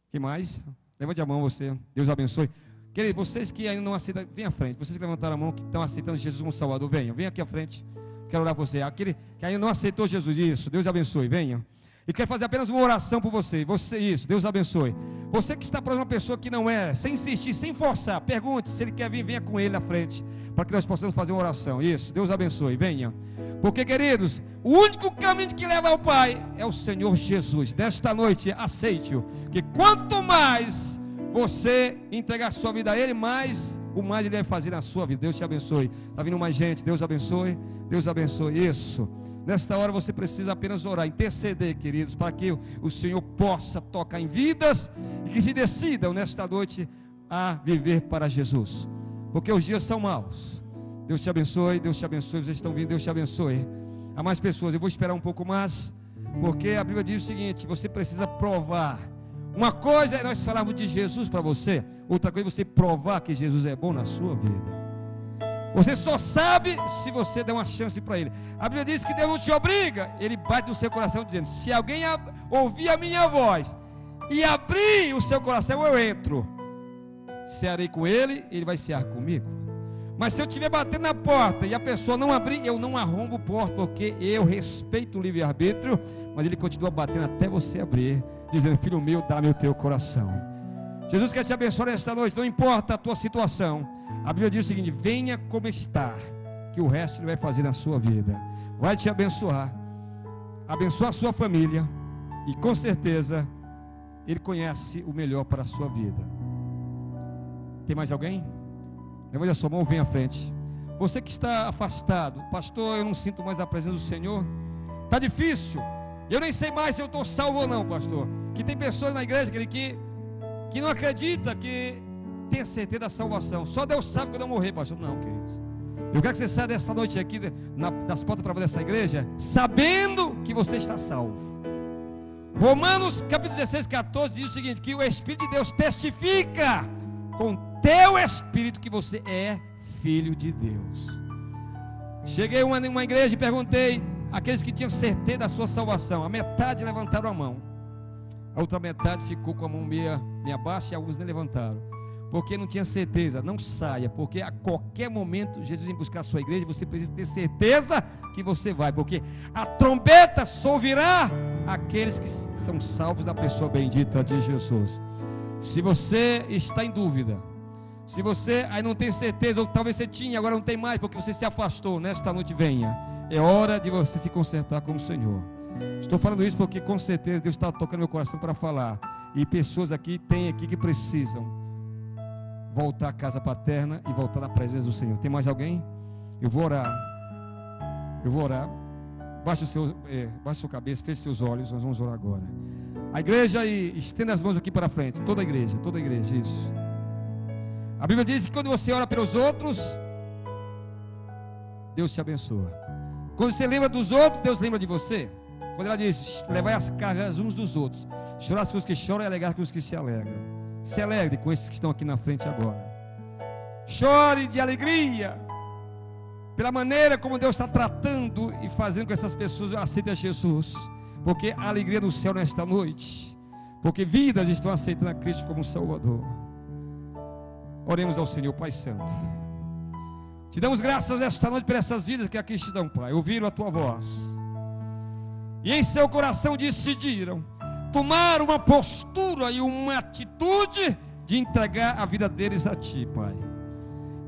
[SPEAKER 3] Que mais? Levante a mão você, Deus abençoe. Querido, vocês que ainda não aceitam, vem à frente. Vocês que levantaram a mão, que estão aceitando Jesus como Salvador, venham aqui à frente. Quero orar por você. Aquele que ainda não aceitou Jesus, isso, Deus abençoe, venha. E quero fazer apenas uma oração por você. Isso, Deus abençoe. Você que está próximo a uma pessoa que não é, sem insistir, sem forçar, pergunte se ele quer vir, venha com ele na frente, para que nós possamos fazer uma oração. Isso, Deus abençoe, venha. Porque, queridos, o único caminho que leva ao Pai é o Senhor Jesus. Desta noite, aceite-o, que quanto mais você entregar a sua vida a Ele, mais o mais Ele vai fazer na sua vida. Deus te abençoe. Está vindo mais gente, Deus abençoe. Deus abençoe, isso. Nesta hora você precisa apenas orar, interceder, queridos, para que o Senhor possa tocar em vidas e que se decidam nesta noite a viver para Jesus, porque os dias são maus. Deus te abençoe, vocês estão vindo, Deus te abençoe. Há mais pessoas, eu vou esperar um pouco mais, porque a Bíblia diz o seguinte: você precisa provar. Uma coisa é nós falarmos de Jesus para você, outra coisa é você provar que Jesus é bom na sua vida. Você só sabe se você der uma chance para Ele. A Bíblia diz que Deus não te obriga, Ele bate no seu coração dizendo: se alguém ouvir a minha voz e abrir o seu coração, eu entro, cearei com ele, ele vai cear comigo. Mas se eu estiver batendo na porta e a pessoa não abrir, eu não arrombo a porta, porque eu respeito o livre-arbítrio, mas ele continua batendo até você abrir, dizendo: filho meu, dá-me o teu coração. Jesus quer te abençoar esta noite, não importa a tua situação. A Bíblia diz o seguinte: venha como está, que o resto Ele vai fazer na sua vida. Vai te abençoar, abençoar a sua família, e com certeza Ele conhece o melhor para a sua vida. Tem mais alguém? Levante a sua mão, vem à frente. Você que está afastado: pastor, eu não sinto mais a presença do Senhor, está difícil, eu nem sei mais se eu estou salvo ou não, pastor. Que tem pessoas na igreja que não acredita que tem certeza da salvação. Só Deus sabe quando eu morrer, pastor. Não, queridos, eu quero que você saia desta noite aqui das portas para dessa igreja sabendo que você está salvo. Romanos capítulo 16, 14 diz o seguinte: que o Espírito de Deus testifica com teu espírito que você é filho de Deus. Cheguei em uma igreja e perguntei àqueles que tinham certeza da sua salvação. A metade levantaram a mão, a outra metade ficou com a mão meia baixa, e alguns nem levantaram, porque não tinha certeza. Não saia, porque a qualquer momento Jesus vem buscar a sua igreja. Você precisa ter certeza que você vai, porque a trombeta só ouvirá aqueles que são salvos da pessoa bendita de Jesus. Se você está em dúvida, se você aí não tem certeza, ou talvez você tinha, agora não tem mais, porque você se afastou, nesta noite venha. É hora de você se consertar com o Senhor. Estou falando isso porque com certeza Deus está tocando meu coração para falar. E pessoas aqui, tem aqui que precisam voltar à casa paterna e voltar na presença do Senhor. Tem mais alguém? Eu vou orar. Baixe a sua cabeça, feche seus olhos, nós vamos orar agora. A igreja, e estenda as mãos aqui para frente. Toda a igreja, isso. A Bíblia diz que quando você ora pelos outros, Deus te abençoa. Quando você lembra dos outros, Deus lembra de você. Quando ela diz: levai as cargas uns dos outros, chorar com os que choram e alegrar com os que se alegram. Se alegre com esses que estão aqui na frente agora. Chore de alegria pela maneira como Deus está tratando e fazendo com essas pessoas aceitem Jesus, porque a alegria do céu nesta noite, porque vidas estão aceitando a Cristo como Salvador. Oremos ao Senhor. Pai Santo, te damos graças esta noite por essas vidas que aqui estão, Pai. Ouviram a tua voz e em seu coração decidiram tomar uma postura e uma atitude de entregar a vida deles a Ti, Pai.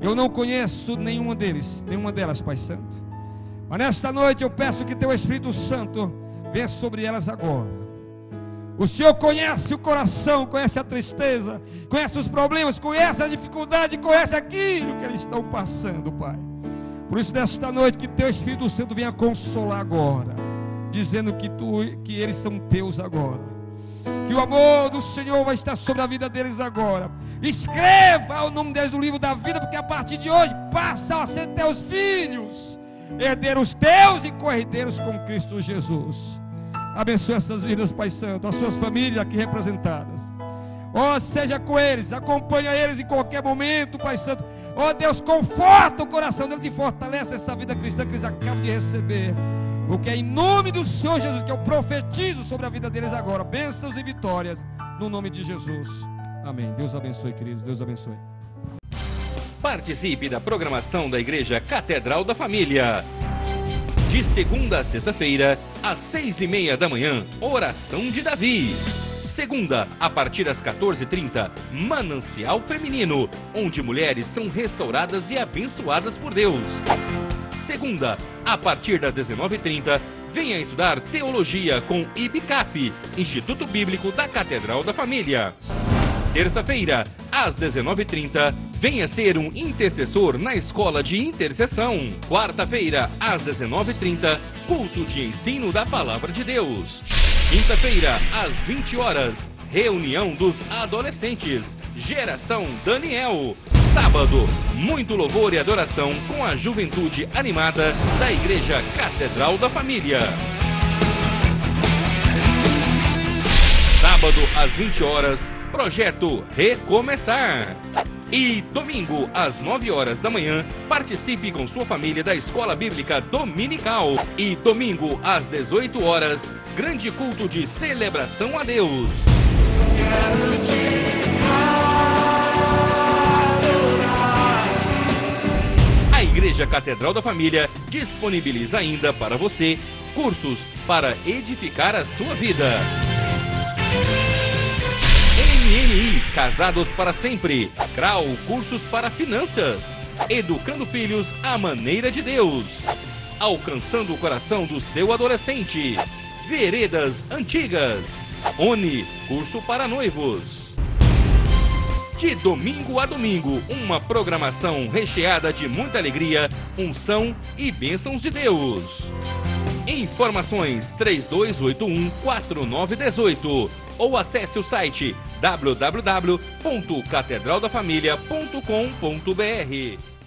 [SPEAKER 3] Eu não conheço nenhuma delas, Pai Santo, mas nesta noite eu peço que Teu Espírito Santo venha sobre elas agora. O Senhor conhece o coração, conhece a tristeza, conhece os problemas, conhece a dificuldade, conhece aquilo que eles estão passando, Pai. Por isso, nesta noite, que Teu Espírito Santo venha consolar agora, dizendo que eles são Teus agora, que o amor do Senhor vai estar sobre a vida deles agora. Escreva o nome deles no livro da vida, porque a partir de hoje passam a ser Teus filhos, herdeiros Teus e co-herdeiros com Cristo Jesus. Abençoe essas vidas, Pai Santo, as suas famílias aqui representadas. Seja com eles, acompanha eles em qualquer momento, Pai Santo. Ó Deus, conforta o coração deles e fortalece essa vida cristã que eles acabam de receber. Porque é em nome do Senhor Jesus que eu profetizo sobre a vida deles agora. Bênçãos e vitórias, no nome de Jesus. Amém. Deus abençoe, queridos. Deus abençoe.
[SPEAKER 1] Participe da programação da Igreja Catedral da Família. De segunda a sexta-feira, às 6:30 da manhã, Oração de Davi. Segunda, a partir das 14h30, Manancial Feminino, onde mulheres são restauradas e abençoadas por Deus. Segunda, a partir das 19h30, venha estudar Teologia com IBCAF, Instituto Bíblico da Catedral da Família. Terça-feira, às 19h30, venha ser um intercessor na Escola de Intercessão. Quarta-feira, às 19h30, culto de ensino da Palavra de Deus. Quinta-feira, às 20 horas, reunião dos adolescentes, Geração Daniel. Sábado, muito louvor e adoração com a juventude animada da Igreja Catedral da Família. Sábado, às 20 horas, Projeto Recomeçar. E domingo, às 9 horas da manhã, participe com sua família da Escola Bíblica Dominical. E domingo, às 18 horas, grande culto de celebração a Deus. A Igreja Catedral da Família disponibiliza ainda para você cursos para edificar a sua vida. MMI, Casados para Sempre. CRAU, cursos para finanças. Educando filhos à maneira de Deus. Alcançando o coração do seu adolescente. Veredas Antigas. ONI, curso para noivos. De domingo a domingo, uma programação recheada de muita alegria, unção e bênçãos de Deus. Informações 3281-4918 ou acesse o site www.catedraldafamilia.com.br.